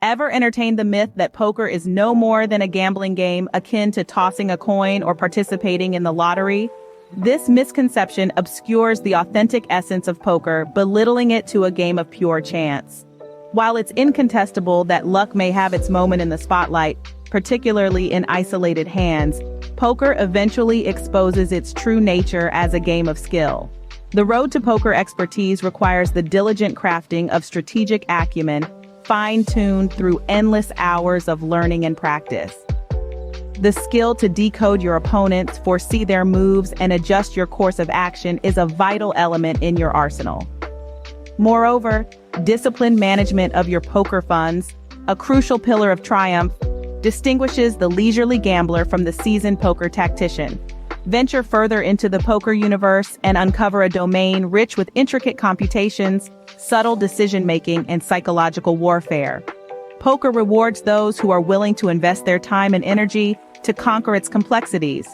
Ever entertained the myth that poker is no more than a gambling game akin to tossing a coin or participating in the lottery? This misconception obscures the authentic essence of poker, belittling it to a game of pure chance. While it's incontestable that luck may have its moment in the spotlight, particularly in isolated hands, poker eventually exposes its true nature as a game of skill. The road to poker expertise requires the diligent crafting of strategic acumen, fine-tuned through endless hours of learning and practice. The skill to decode your opponents, foresee their moves, and adjust your course of action is a vital element in your arsenal. Moreover, disciplined management of your poker funds, a crucial pillar of triumph, distinguishes the leisurely gambler from the seasoned poker tactician. Venture further into the poker universe and uncover a domain rich with intricate computations, subtle decision-making, and psychological warfare. Poker rewards those who are willing to invest their time and energy to conquer its complexities,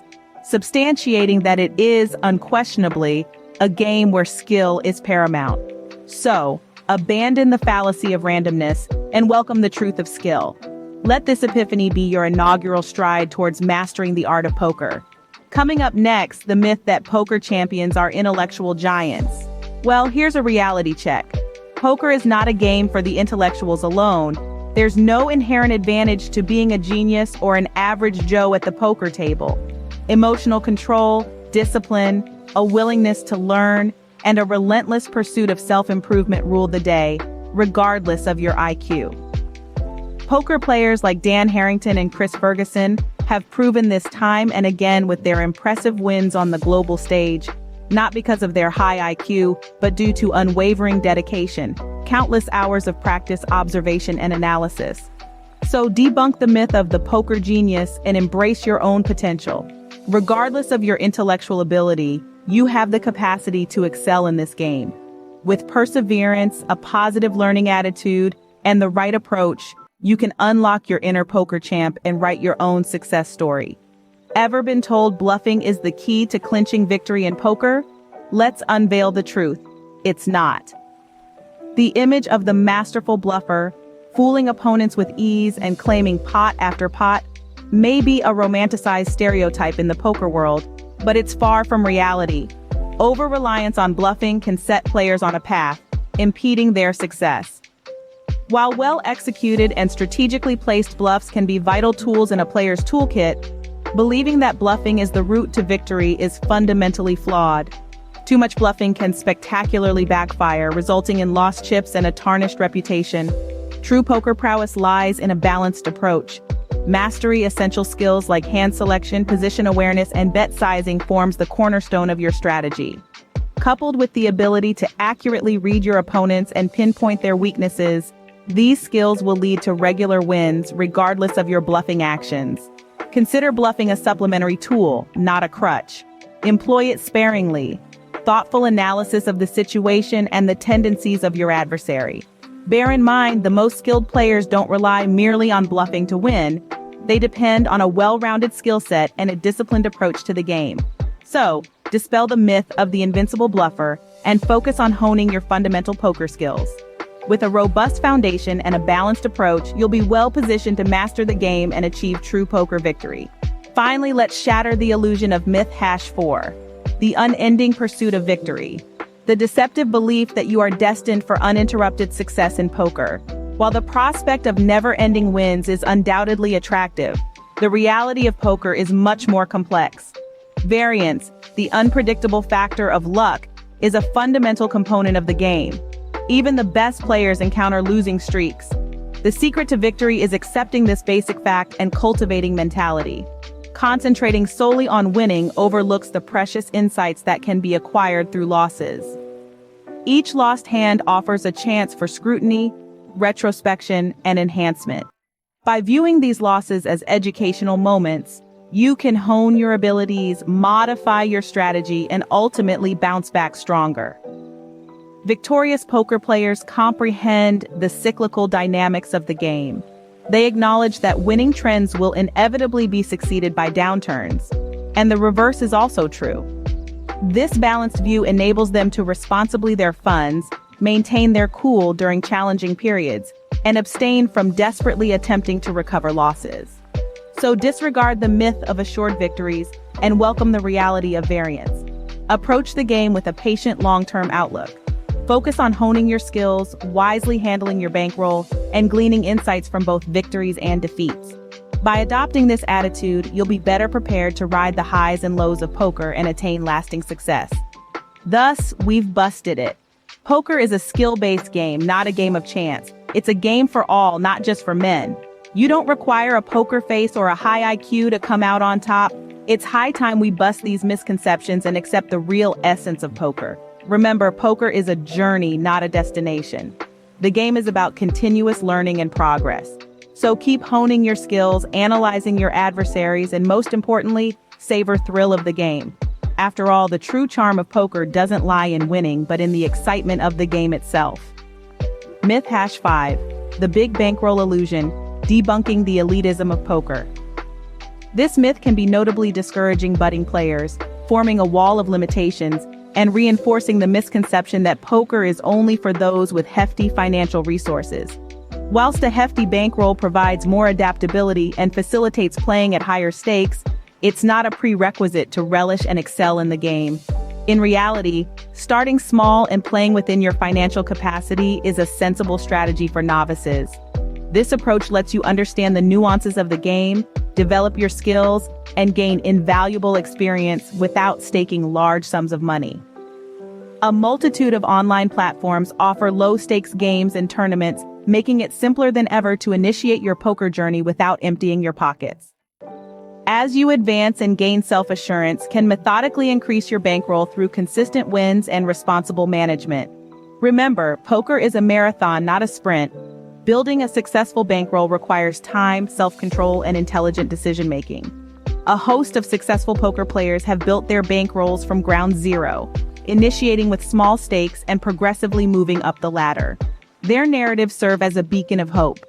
substantiating that it is, unquestionably, a game where skill is paramount. So, abandon the fallacy of randomness and welcome the truth of skill. Let this epiphany be your inaugural stride towards mastering the art of poker. Coming up next, the myth that poker champions are intellectual giants. Well, here's a reality check. Poker is not a game for the intellectuals alone. There's no inherent advantage to being a genius or an average Joe at the poker table. Emotional control, discipline, a willingness to learn, and a relentless pursuit of self-improvement rule the day, regardless of your IQ. Poker players like Dan Harrington and Chris Ferguson have proven this time and again with their impressive wins on the global stage, not because of their high IQ, but due to unwavering dedication, countless hours of practice, observation, and analysis. So debunk the myth of the poker genius and embrace your own potential. Regardless of your intellectual ability, you have the capacity to excel in this game. With perseverance, a positive learning attitude, and the right approach, you can unlock your inner poker champ and write your own success story. Ever been told bluffing is the key to clinching victory in poker? Let's unveil the truth. It's not. The image of the masterful bluffer, fooling opponents with ease and claiming pot after pot, may be a romanticized stereotype in the poker world, but it's far from reality. Over-reliance on bluffing can set players on a path, impeding their success. While well-executed and strategically placed bluffs can be vital tools in a player's toolkit, believing that bluffing is the route to victory is fundamentally flawed. Too much bluffing can spectacularly backfire, resulting in lost chips and a tarnished reputation. True poker prowess lies in a balanced approach. Mastery essential skills like hand selection, position awareness, and bet sizing forms the cornerstone of your strategy. Coupled with the ability to accurately read your opponents and pinpoint their weaknesses, these skills will lead to regular wins regardless of your bluffing actions. Consider bluffing a supplementary tool, not a crutch. Employ it sparingly. Thoughtful analysis of the situation and the tendencies of your adversary. Bear in mind, the most skilled players don't rely merely on bluffing to win. They depend on a well-rounded skill set and a disciplined approach to the game. So, dispel the myth of the invincible bluffer and focus on honing your fundamental poker skills. With a robust foundation and a balanced approach, you'll be well-positioned to master the game and achieve true poker victory. Finally, let's shatter the illusion of myth #4, the unending pursuit of victory. The deceptive belief that you are destined for uninterrupted success in poker. While the prospect of never-ending wins is undoubtedly attractive, the reality of poker is much more complex. Variance, the unpredictable factor of luck, is a fundamental component of the game. Even the best players encounter losing streaks. The secret to victory is accepting this basic fact and cultivating mentality. Concentrating solely on winning overlooks the precious insights that can be acquired through losses. Each lost hand offers a chance for scrutiny, retrospection, and enhancement. By viewing these losses as educational moments, you can hone your abilities, modify your strategy, and ultimately bounce back stronger. Victorious poker players comprehend the cyclical dynamics of the game. They acknowledge that winning trends will inevitably be succeeded by downturns, and the reverse is also true. This balanced view enables them to responsibly their funds, maintain their cool during challenging periods, and abstain from desperately attempting to recover losses. So disregard the myth of assured victories and welcome the reality of variance. Approach the game with a patient long-term outlook. Focus on honing your skills, wisely handling your bankroll, and gleaning insights from both victories and defeats. By adopting this attitude, you'll be better prepared to ride the highs and lows of poker and attain lasting success. Thus, we've busted it. Poker is a skill-based game, not a game of chance. It's a game for all, not just for men. You don't require a poker face or a high IQ to come out on top. It's high time we bust these misconceptions and accept the real essence of poker. Remember, poker is a journey, not a destination. The game is about continuous learning and progress. So keep honing your skills, analyzing your adversaries, and most importantly, savor thrill of the game. After all, the true charm of poker doesn't lie in winning, but in the excitement of the game itself. Myth #5, the big bankroll illusion, debunking the elitism of poker. This myth can be notably discouraging budding players, forming a wall of limitations and reinforcing the misconception that poker is only for those with hefty financial resources. Whilst a hefty bankroll provides more adaptability and facilitates playing at higher stakes, it's not a prerequisite to relish and excel in the game. In reality, starting small and playing within your financial capacity is a sensible strategy for novices. This approach lets you understand the nuances of the game, develop your skills, and gain invaluable experience without staking large sums of money. A multitude of online platforms offer low-stakes games and tournaments, making it simpler than ever to initiate your poker journey without emptying your pockets. As you advance and gain self-assurance, can methodically increase your bankroll through consistent wins and responsible management. Remember, poker is a marathon, not a sprint. Building a successful bankroll requires time, self-control, and intelligent decision-making. A host of successful poker players have built their bankrolls from ground zero, initiating with small stakes and progressively moving up the ladder. Their narratives serve as a beacon of hope,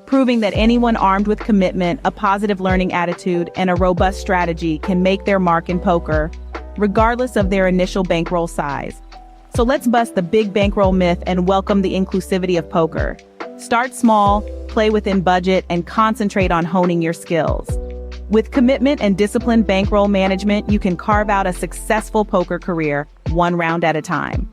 proving that anyone armed with commitment, a positive learning attitude, and a robust strategy can make their mark in poker, regardless of their initial bankroll size. So let's bust the big bankroll myth and welcome the inclusivity of poker. Start small, play within budget, and concentrate on honing your skills. With commitment and disciplined bankroll management, you can carve out a successful poker career, one round at a time.